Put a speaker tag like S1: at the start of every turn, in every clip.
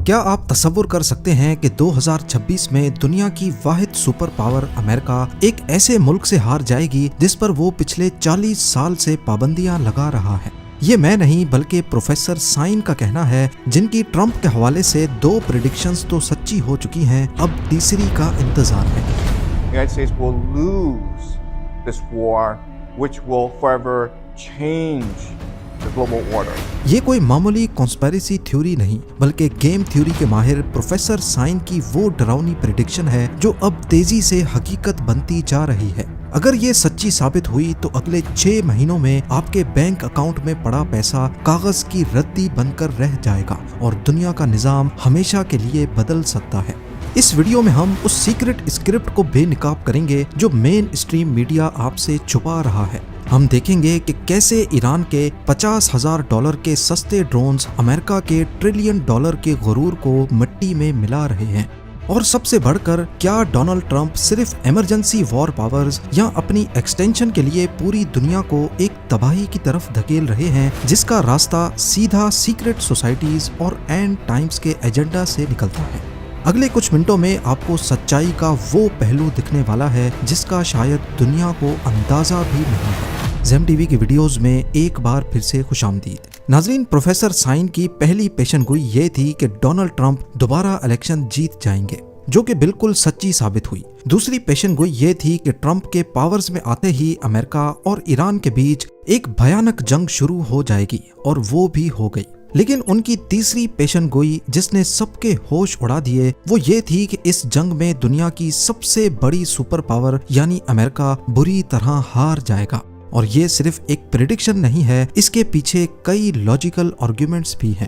S1: کیا آپ تصور کر سکتے ہیں کہ 2026 میں دنیا کی واحد سپر پاور امریکہ ایک ایسے ملک سے ہار جائے گی جس پر وہ پچھلے 40 سال سے پابندیاں لگا رہا ہے؟ یہ میں نہیں بلکہ پروفیسر سائن کا کہنا ہے، جن کی ٹرمپ کے حوالے سے 2 پریڈکشنز تو سچی ہو چکی ہیں، اب تیسری کا انتظار ہے۔
S2: United States will lose this war, which will forever change the global order.
S1: یہ کوئی معمولی کانسپیریسی تھیوری نہیں بلکہ گیم تھیوری کے ماہر پروفیسر سائن کی وہ ڈراؤنی پریڈکشن ہے جو اب تیزی سے حقیقت بنتی جا رہی ہے۔ اگر یہ سچی ثابت ہوئی تو اگلے 6 مہینوں میں آپ کے بینک اکاؤنٹ میں پڑا پیسہ کاغذ کی ردی بن کر رہ جائے گا اور دنیا کا نظام ہمیشہ کے لیے بدل سکتا ہے۔ اس ویڈیو میں ہم اس سیکرٹ اسکرپٹ کو بے نقاب کریں گے جو مین اسٹریم میڈیا آپ سے چھپا رہا ہے۔ ہم دیکھیں گے کہ کیسے ایران کے $50,000 کے سستے ڈرونز امریکہ کے $1 ٹریلین کے غرور کو مٹی میں ملا رہے ہیں، اور سب سے بڑھ کر کیا ڈونلڈ ٹرمپ صرف ایمرجنسی وار پاورز یا اپنی ایکسٹینشن کے لیے پوری دنیا کو ایک تباہی کی طرف دھکیل رہے ہیں جس کا راستہ سیدھا سیکرٹ سوسائٹیز اور اینڈ ٹائمز کے ایجنڈا سے نکلتا ہے۔ اگلے کچھ منٹوں میں آپ کو سچائی کا وہ پہلو دکھنے والا ہے جس کا شاید دنیا کو اندازہ بھی نہیں ہے۔ زیم ٹی وی کی ویڈیوز میں ایک بار پھر سے خوش آمدید۔ ناظرین، پروفیسر سائن کی پہلی پیشن گوئی یہ تھی کہ ڈونلڈ ٹرمپ دوبارہ الیکشن جیت جائیں گے، جو کہ بالکل سچی ثابت ہوئی۔ دوسری پیشن گوئی یہ تھی کہ ٹرمپ کے پاورز میں آتے ہی امریکہ اور ایران کے بیچ ایک بھیانک جنگ شروع ہو جائے گی، اور وہ بھی ہو گئی۔ لیکن ان کی تیسری پیشن گوئی جس نے سب کے ہوش اڑا دیے وہ یہ تھی کہ اس جنگ میں دنیا کی سب سے بڑی سپر پاور یعنی امریکہ بری طرح ہار جائے گا۔ اور یہ صرف ایک پریڈکشن نہیں ہے، اس کے پیچھے کئی لاجیکل آرگیومنٹس بھی ہیں۔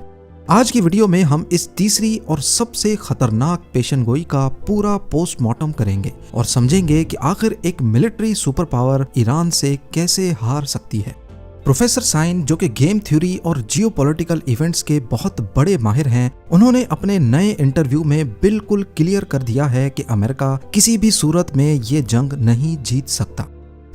S1: آج کی ویڈیو میں ہم اس تیسری اور سب سے خطرناک پیشن گوئی کا پورا پوسٹ مارٹم کریں گے اور سمجھیں گے کہ آخر ایک ملٹری سپر پاور ایران سے کیسے ہار سکتی ہے۔ پروفیسر سائن، جو کہ گیم تھیوری اور جیو پولیٹیکل ایونٹس کے بہت بڑے ماہر ہیں، انہوں نے اپنے نئے انٹرویو میں بالکل کلیئر کر دیا ہے کہ امریکہ کسی بھی صورت میں یہ جنگ نہیں جیت سکتا۔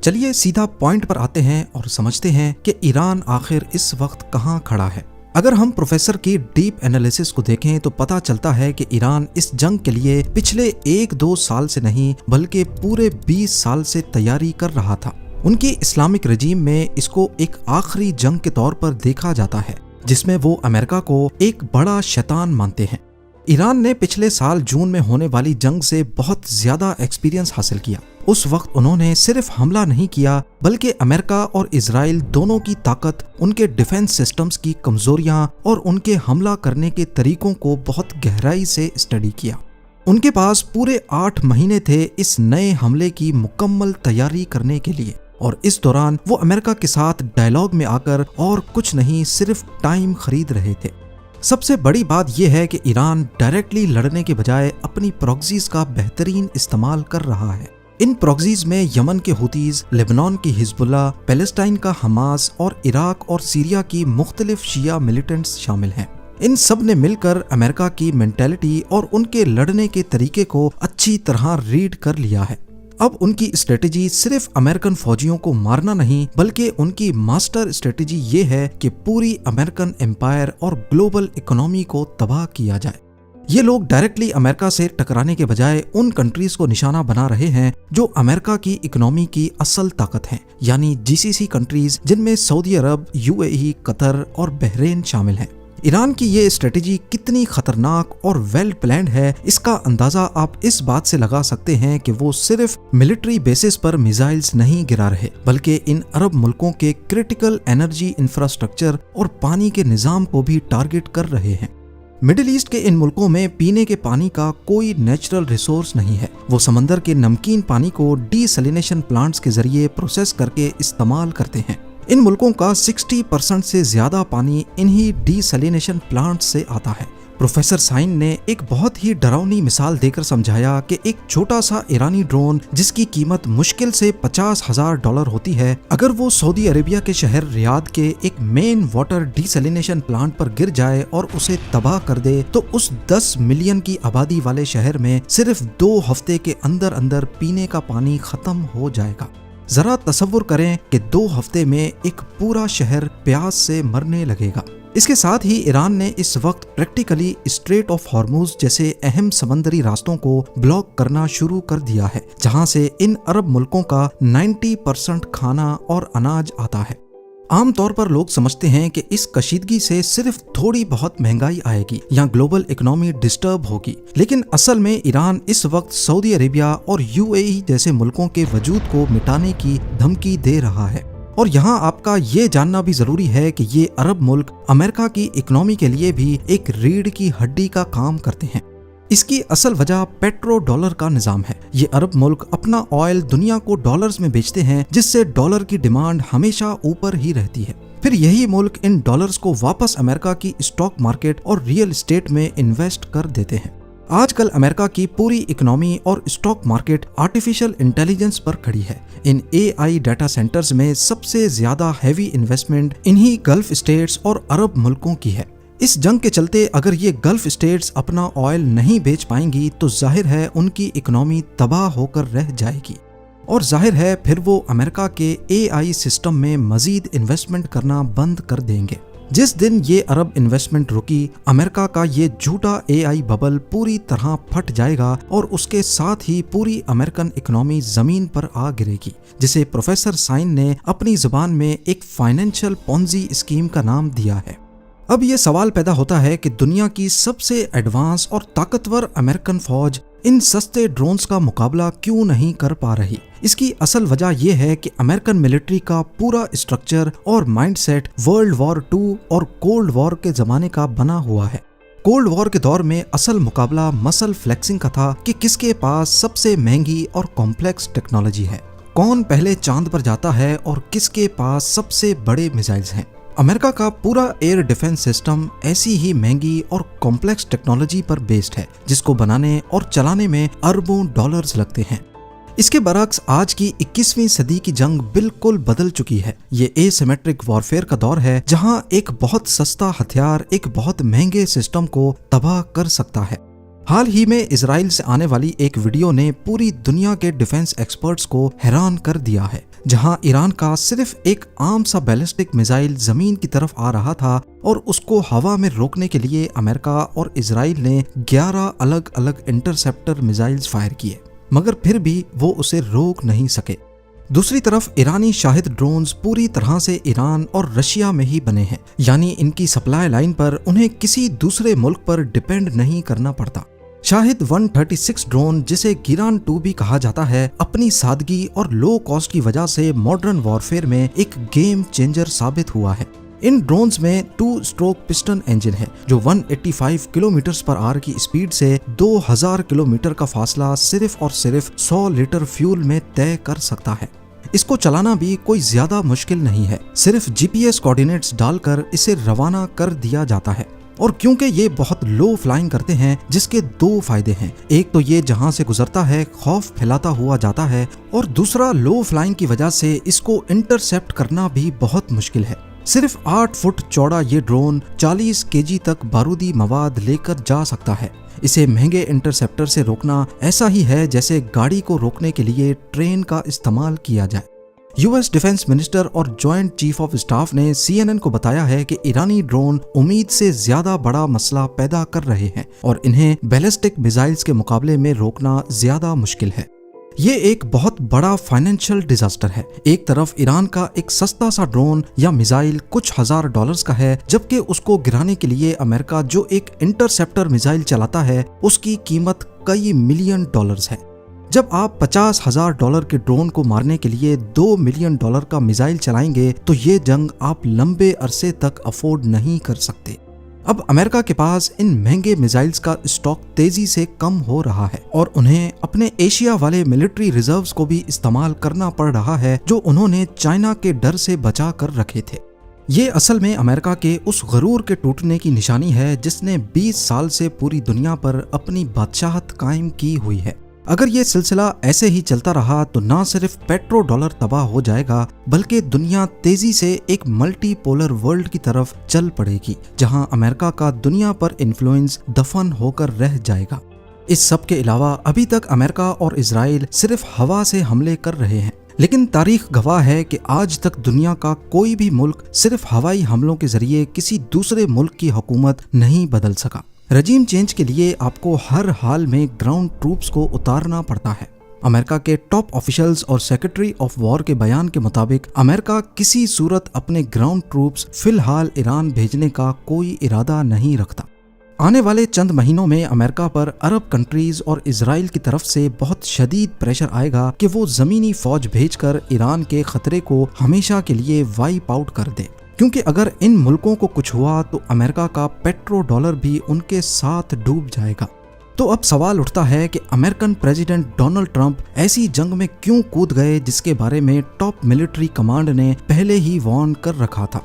S1: چلیے سیدھا پوائنٹ پر آتے ہیں اور سمجھتے ہیں کہ ایران آخر اس وقت کہاں کھڑا ہے۔ اگر ہم پروفیسر کی ڈیپ انالیسس کو دیکھیں تو پتہ چلتا ہے کہ ایران اس جنگ کے لیے پچھلے 1-2 سال سے نہیں بلکہ پورے 20 سال سے تیاری کر رہا تھا۔ ان کی اسلامک رجیم میں اس کو ایک آخری جنگ کے طور پر دیکھا جاتا ہے جس میں وہ امریکہ کو ایک بڑا شیطان مانتے ہیں۔ ایران نے پچھلے سال جون میں ہونے والی جنگ سے بہت زیادہ ایکسپیرینس حاصل کیا۔ اس وقت انہوں نے صرف حملہ نہیں کیا بلکہ امریکہ اور اسرائیل دونوں کی طاقت، ان کے ڈیفنس سسٹمز کی کمزوریاں اور ان کے حملہ کرنے کے طریقوں کو بہت گہرائی سے اسٹڈی کیا۔ ان کے پاس پورے 8 مہینے تھے اس نئے حملے کی مکمل تیاری کرنے کے لیے، اور اس دوران وہ امریکہ کے ساتھ ڈائیلاگ میں آ کر اور کچھ نہیں صرف ٹائم خرید رہے تھے۔ سب سے بڑی بات یہ ہے کہ ایران ڈائریکٹلی لڑنے کے بجائے اپنی پراکسیز کا بہترین استعمال کر رہا ہے۔ ان پراکسیز میں یمن کے ہوتیز، لیبنان کی حزب اللہ، پیلسٹائن کا حماس اور عراق اور سیریا کی مختلف شیعہ ملیٹنٹس شامل ہیں۔ ان سب نے مل کر امریکہ کی مینٹیلٹی اور ان کے لڑنے کے طریقے کو اچھی طرح ریڈ کر لیا ہے۔ اب ان کی اسٹریٹجی صرف امریکن فوجیوں کو مارنا نہیں بلکہ ان کی ماسٹر اسٹریٹجی یہ ہے کہ پوری امریکن امپائر اور گلوبل اکنامی کو تباہ کیا جائے۔ یہ لوگ ڈائریکٹلی امریکہ سے ٹکرانے کے بجائے ان کنٹریز کو نشانہ بنا رہے ہیں جو امریکہ کی اکنامی کی اصل طاقت ہیں، یعنی GCC کنٹریز جن میں سعودی عرب، UAE، قطر اور بحرین شامل ہیں۔ ایران کی یہ اسٹریٹجی کتنی خطرناک اور ویل پلانڈ ہے اس کا اندازہ آپ اس بات سے لگا سکتے ہیں کہ وہ صرف ملٹری بیسز پر میزائلز نہیں گرا رہے بلکہ ان عرب ملکوں کے کرٹیکل انرجی انفراسٹرکچر اور پانی کے نظام کو بھی ٹارگٹ کر رہے ہیں۔ مڈل ایسٹ کے ان ملکوں میں پینے کے پانی کا کوئی نیچرل ریسورس نہیں ہے، وہ سمندر کے نمکین پانی کو ڈی سیلینیشن پلانٹس کے ذریعے پروسیس کر کے استعمال کرتے ہیں۔ ان ملکوں کا 60% سے زیادہ پانی انہی ڈی سیلینیشن پلانٹ سے آتا ہے۔ پروفیسر سائن نے ایک بہت ہی ڈراؤنی مثال دے کر سمجھایا کہ ایک چھوٹا سا ایرانی ڈرون جس کی قیمت مشکل سے $50,000 ہوتی ہے، اگر وہ سعودی عربیہ کے شہر ریاض کے ایک مین واٹر ڈی سیلینیشن پلانٹ پر گر جائے اور اسے تباہ کر دے تو اس 10 ملین کی آبادی والے شہر میں صرف 2 ہفتے کے اندر اندر پینے کا پانی ختم ہو جائے گا۔ ذرا تصور کریں کہ 2 ہفتے میں ایک پورا شہر پیاس سے مرنے لگے گا۔ اس کے ساتھ ہی ایران نے اس وقت پریکٹیکلی اسٹریٹ آف ہارموز جیسے اہم سمندری راستوں کو بلاک کرنا شروع کر دیا ہے، جہاں سے ان عرب ملکوں کا 90% کھانا اور اناج آتا ہے۔ عام طور پر لوگ سمجھتے ہیں کہ اس کشیدگی سے صرف تھوڑی بہت مہنگائی آئے گی یا گلوبل اکنامی ڈسٹرب ہوگی، لیکن اصل میں ایران اس وقت سعودی عربیہ اور UAE جیسے ملکوں کے وجود کو مٹانے کی دھمکی دے رہا ہے۔ اور یہاں آپ کا یہ جاننا بھی ضروری ہے کہ یہ عرب ملک امریکہ کی اکنامی کے لیے بھی ایک ریڑھ کی ہڈی کا کام کرتے ہیں۔ اس کی اصل وجہ پیٹرو ڈالر کا نظام ہے۔ یہ عرب ملک اپنا آئل دنیا کو ڈالرز میں بیچتے ہیں، جس سے ڈالر کی ڈیمانڈ ہمیشہ اوپر ہی رہتی ہے۔ پھر یہی ملک ان ڈالرز کو واپس امریکہ کی اسٹاک مارکیٹ اور ریئل اسٹیٹ میں انویسٹ کر دیتے ہیں۔ آج کل امریکہ کی پوری اکنامی اور اسٹاک مارکیٹ آرٹیفیشل انٹیلیجنس پر کھڑی ہے۔ ان AI ڈیٹا سینٹرز میں سب سے زیادہ ہیوی انویسٹمنٹ انہی گلف اسٹیٹس اور عرب ملکوں کی ہے۔ اس جنگ کے چلتے اگر یہ گلف اسٹیٹس اپنا آئل نہیں بیچ پائیں گی تو ظاہر ہے ان کی اکنامی تباہ ہو کر رہ جائے گی، اور ظاہر ہے پھر وہ امریکہ کے AI سسٹم میں مزید انویسٹمنٹ کرنا بند کر دیں گے۔ جس دن یہ عرب انویسٹمنٹ رکی، امریکہ کا یہ جھوٹا AI ببل پوری طرح پھٹ جائے گا اور اس کے ساتھ ہی پوری امریکن اکنامی زمین پر آ گرے گی، جسے پروفیسر سائن نے اپنی زبان میں ایک فائنینشل پونزی اسکیم کا نام دیا ہے۔ اب یہ سوال پیدا ہوتا ہے کہ دنیا کی سب سے ایڈوانس اور طاقتور امریکن فوج ان سستے ڈرونز کا مقابلہ کیوں نہیں کر پا رہی؟ اس کی اصل وجہ یہ ہے کہ امریکن ملٹری کا پورا اسٹرکچر اور مائنڈ سیٹ ورلڈ وار 2 اور کولڈ وار کے زمانے کا بنا ہوا ہے۔ کولڈ وار کے دور میں اصل مقابلہ مسل فلیکسنگ کا تھا کہ کس کے پاس سب سے مہنگی اور کمپلیکس ٹیکنالوجی ہے، کون پہلے چاند پر جاتا ہے اور کس کے پاس سب سے بڑے میزائلز ہیں۔ امریکہ کا پورا ایئر ڈیفنس سسٹم ایسی ہی مہنگی اور کمپلیکس ٹیکنالوجی پر بیسڈ ہے، جس کو بنانے اور چلانے میں اربوں ڈالرز لگتے ہیں۔ اس کے برعکس آج کی 21ویں صدی کی جنگ بالکل بدل چکی ہے۔ یہ اے سیمیٹرک وارفیئر کا دور ہے، جہاں ایک بہت سستا ہتھیار ایک بہت مہنگے سسٹم کو تباہ کر سکتا ہے۔ حال ہی میں اسرائیل سے آنے والی ایک ویڈیو نے پوری دنیا کے ڈیفنس ایکسپرٹس کو حیران کر دیا ہے، جہاں ایران کا صرف ایک عام سا بیلسٹک میزائل زمین کی طرف آ رہا تھا اور اس کو ہوا میں روکنے کے لیے امریکہ اور اسرائیل نے 11 الگ الگ انٹرسیپٹر میزائلز فائر کیے، مگر پھر بھی وہ اسے روک نہیں سکے۔ دوسری طرف ایرانی شاہد ڈرونز پوری طرح سے ایران اور رشیا میں ہی بنے ہیں، یعنی ان کی سپلائی لائن پر انہیں کسی دوسرے ملک پر ڈیپینڈ نہیں کرنا پڑتا۔ شاہد 136 ڈرون، جسے گیران 2 بھی کہا جاتا ہے، اپنی سادگی اور لو کاسٹ کی وجہ سے ماڈرن وارفیئر میں ایک گیم چینجر ثابت ہوا ہے۔ ان ڈرونز میں 2 اسٹروک پسٹن انجن ہے، جو 185 کلومیٹرز پر آور کی اسپیڈ سے 2000 کلومیٹر کا فاصلہ صرف اور صرف 100 لیٹر فیول میں طے کر سکتا ہے۔ اس کو چلانا بھی کوئی زیادہ مشکل نہیں ہے، صرف GPS کوآرڈینیٹس ڈال کر اسے روانہ کر دیا جاتا ہے۔ اور کیونکہ یہ بہت لو فلائنگ کرتے ہیں، جس کے 2 فائدے ہیں، ایک تو یہ جہاں سے گزرتا ہے خوف پھیلاتا ہوا جاتا ہے، اور دوسرا لو فلائنگ کی وجہ سے اس کو انٹرسیپٹ کرنا بھی بہت مشکل ہے۔ صرف 8 فٹ چوڑا یہ ڈرون 40 kg تک بارودی مواد لے کر جا سکتا ہے۔ اسے مہنگے انٹرسیپٹر سے روکنا ایسا ہی ہے جیسے گاڑی کو روکنے کے لیے ٹرین کا استعمال کیا جائے۔ US ڈیفنس منسٹر اور جوائنٹ چیف آف اسٹاف نے CNN کو بتایا ہے کہ ایرانی ڈرون امید سے زیادہ بڑا مسئلہ پیدا کر رہے ہیں اور انہیں بیلسٹک میزائلز کے مقابلے میں روکنا زیادہ مشکل ہے۔ یہ ایک بہت بڑا فائنینشل ڈیزاسٹر ہے۔ ایک طرف ایران کا ایک سستا سا ڈرون یا میزائل کچھ $1000 کا ہے، جبکہ اس کو گرانے کے لیے امریکہ جو ایک انٹرسیپٹر میزائل چلاتا ہے اس کی قیمت کئی ملین ڈالرز ہے۔ جب آپ $50,000 کے ڈرون کو مارنے کے لیے $2 ملین کا میزائل چلائیں گے تو یہ جنگ آپ لمبے عرصے تک افورڈ نہیں کر سکتے۔ اب امریکہ کے پاس ان مہنگے میزائلز کا اسٹاک تیزی سے کم ہو رہا ہے اور انہیں اپنے ایشیا والے ملٹری ریزروز کو بھی استعمال کرنا پڑ رہا ہے، جو انہوں نے چائنا کے ڈر سے بچا کر رکھے تھے۔ یہ اصل میں امریکہ کے اس غرور کے ٹوٹنے کی نشانی ہے جس نے 20 سال سے پوری دنیا پر اپنی بادشاہت قائم کی ہوئی ہے۔ اگر یہ سلسلہ ایسے ہی چلتا رہا تو نہ صرف پیٹرو ڈالر تباہ ہو جائے گا، بلکہ دنیا تیزی سے ایک ملٹی پولر ورلڈ کی طرف چل پڑے گی، جہاں امریکہ کا دنیا پر انفلوئنس دفن ہو کر رہ جائے گا۔ اس سب کے علاوہ ابھی تک امریکہ اور اسرائیل صرف ہوا سے حملے کر رہے ہیں، لیکن تاریخ گواہ ہے کہ آج تک دنیا کا کوئی بھی ملک صرف ہوائی حملوں کے ذریعے کسی دوسرے ملک کی حکومت نہیں بدل سکا۔ رجیم چینج کے لیے آپ کو ہر حال میں گراؤنڈ ٹروپس کو اتارنا پڑتا ہے۔ امریکہ کے ٹاپ آفیشلز اور سیکرٹری آف وار کے بیان کے مطابق امریکہ کسی صورت اپنے گراؤنڈ ٹروپس فی الحال ایران بھیجنے کا کوئی ارادہ نہیں رکھتا۔ آنے والے چند مہینوں میں امریکہ پر عرب کنٹریز اور اسرائیل کی طرف سے بہت شدید پریشر آئے گا کہ وہ زمینی فوج بھیج کر ایران کے خطرے کو ہمیشہ کے لیے وائپ آؤٹ کر دے، کیونکہ اگر ان ملکوں کو کچھ ہوا تو امریکہ کا پیٹرو ڈالر بھی ان کے ساتھ ڈوب جائے گا۔ تو اب سوال اٹھتا ہے کہ امریکن پریزیڈنٹ ڈونلڈ ٹرمپ ایسی جنگ میں کیوں کود گئے جس کے بارے میں ٹاپ ملٹری کمانڈ نے پہلے ہی وارن کر رکھا تھا۔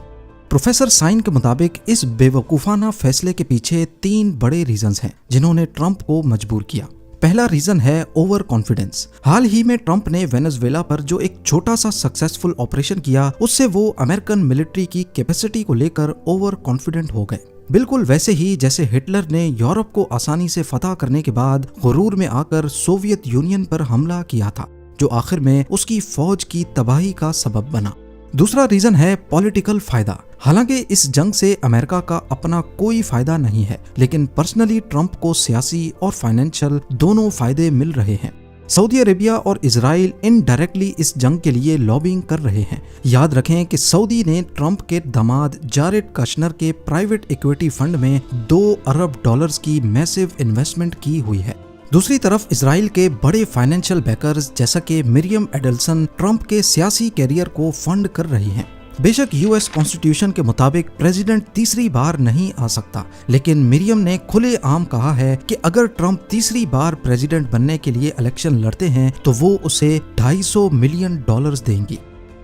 S1: پروفیسر سائن کے مطابق اس بے وقوفانہ فیصلے کے پیچھے 3 بڑے ریزنز ہیں جنہوں نے ٹرمپ کو مجبور کیا۔ پہلا ریزن ہے اوور کانفیڈنس۔ حال ہی میں ٹرمپ نے وینزویلا پر جو ایک چھوٹا سا سکسیسفل آپریشن کیا، اس سے وہ امریکن ملٹری کی کیپیسٹی کو لے کر اوور کانفیڈنٹ ہو گئے، بالکل ویسے ہی جیسے ہٹلر نے یورپ کو آسانی سے فتح کرنے کے بعد غرور میں آ کر سوویت یونین پر حملہ کیا تھا، جو آخر میں اس کی فوج کی تباہی کا سبب بنا۔ دوسرا ریزن ہے پولیٹیکل فائدہ۔ حالانکہ اس جنگ سے امریکہ کا اپنا کوئی فائدہ نہیں ہے، لیکن پرسنلی ٹرمپ کو سیاسی اور فائنینشل دونوں فائدے مل رہے ہیں۔ سعودی عربیہ اور اسرائیل انڈائریکٹلی اس جنگ کے لیے لابنگ کر رہے ہیں۔ یاد رکھیں کہ سعودی نے ٹرمپ کے داماد جارڈ کشنر کے پرائیویٹ ایکویٹی فنڈ میں $2 ارب کی میسو انویسٹمنٹ کی ہوئی ہے۔ دوسری طرف اسرائیل کے بڑے فائنینشل بیکرز جیسا کہ مریم ایڈلسن ٹرمپ کے سیاسی کیریئر کو فنڈ کر رہی ہیں۔ بے شک یو ایس کانسٹیٹیوشن کے مطابق پریزیڈنٹ تیسری بار نہیں آ سکتا، لیکن مریم نے کھلے عام کہا ہے کہ اگر ٹرمپ تیسری بار پریزیڈنٹ بننے کے لیے الیکشن لڑتے ہیں تو وہ اسے $250 ملین دیں گی۔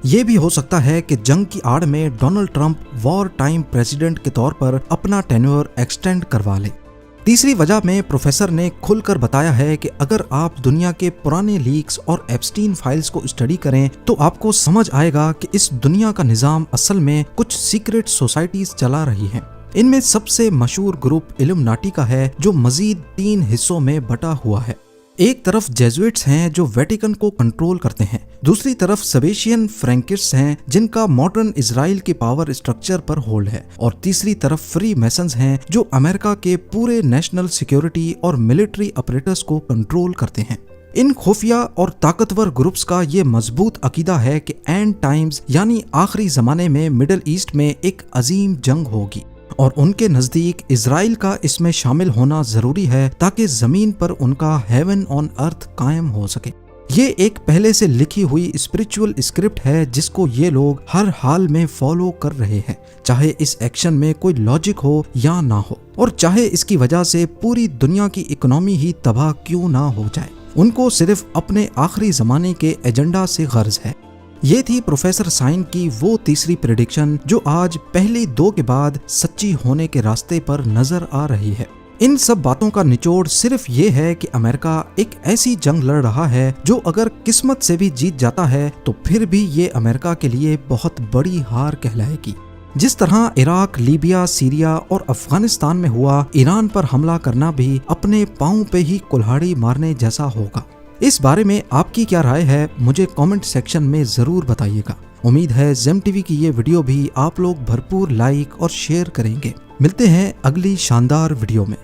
S1: یہ بھی ہو سکتا ہے کہ جنگ کی آڑ میں Donald Trump war time president کے طور پر اپنا ٹینیور ایکسٹینڈ کروا لے۔ تیسری وجہ میں پروفیسر نے کھل کر بتایا ہے کہ اگر آپ دنیا کے پرانے لیکس اور ایپسٹین فائلز کو اسٹڈی کریں تو آپ کو سمجھ آئے گا کہ اس دنیا کا نظام اصل میں کچھ سیکرٹ سوسائٹیز چلا رہی ہیں۔ ان میں سب سے مشہور گروپ الومناٹی کا ہے، جو مزید 3 حصوں میں بٹا ہوا ہے۔ ایک طرف جیزوئٹس ہیں جو ویٹیکن کو کنٹرول کرتے ہیں، دوسری طرف سبیشین فرینکسٹ ہیں جن کا ماڈرن اسرائیل کے پاور اسٹرکچر پر ہولڈ ہے، اور تیسری طرف فری میسنز ہیں جو امریکہ کے پورے نیشنل سیکیورٹی اور ملٹری اپریٹس کو کنٹرول کرتے ہیں۔ ان خفیہ اور طاقتور گروپس کا یہ مضبوط عقیدہ ہے کہ اینڈ ٹائمز یعنی آخری زمانے میں مڈل ایسٹ میں ایک عظیم جنگ ہوگی، اور ان کے نزدیک اسرائیل کا اس میں شامل ہونا ضروری ہے تاکہ زمین پر ان کا ہیون آن ارتھ قائم ہو سکے۔ یہ ایک پہلے سے لکھی ہوئی اسپرچول اسکرپٹ ہے جس کو یہ لوگ ہر حال میں فالو کر رہے ہیں، چاہے اس ایکشن میں کوئی لاجک ہو یا نہ ہو، اور چاہے اس کی وجہ سے پوری دنیا کی اکنامی ہی تباہ کیوں نہ ہو جائے۔ ان کو صرف اپنے آخری زمانے کے ایجنڈا سے غرض ہے۔ یہ تھی پروفیسر سائن کی وہ تیسری پریڈکشن جو آج پہلی 2 کے بعد سچی ہونے کے راستے پر نظر آ رہی ہے۔ ان سب باتوں کا نچوڑ صرف یہ ہے کہ امریکہ ایک ایسی جنگ لڑ رہا ہے جو اگر قسمت سے بھی جیت جاتا ہے تو پھر بھی یہ امریکہ کے لیے بہت بڑی ہار کہلائے گی۔ جس طرح عراق، لیبیا، سیریا اور افغانستان میں ہوا، ایران پر حملہ کرنا بھی اپنے پاؤں پہ ہی کلہاڑی مارنے جیسا ہوگا۔ اس بارے میں آپ کی کیا رائے ہے مجھے کامنٹ سیکشن میں ضرور بتائیے گا۔ امید ہے زیم ٹی وی کی یہ ویڈیو بھی آپ لوگ بھرپور لائک اور شیئر کریں گے۔ ملتے ہیں اگلی شاندار ویڈیو میں۔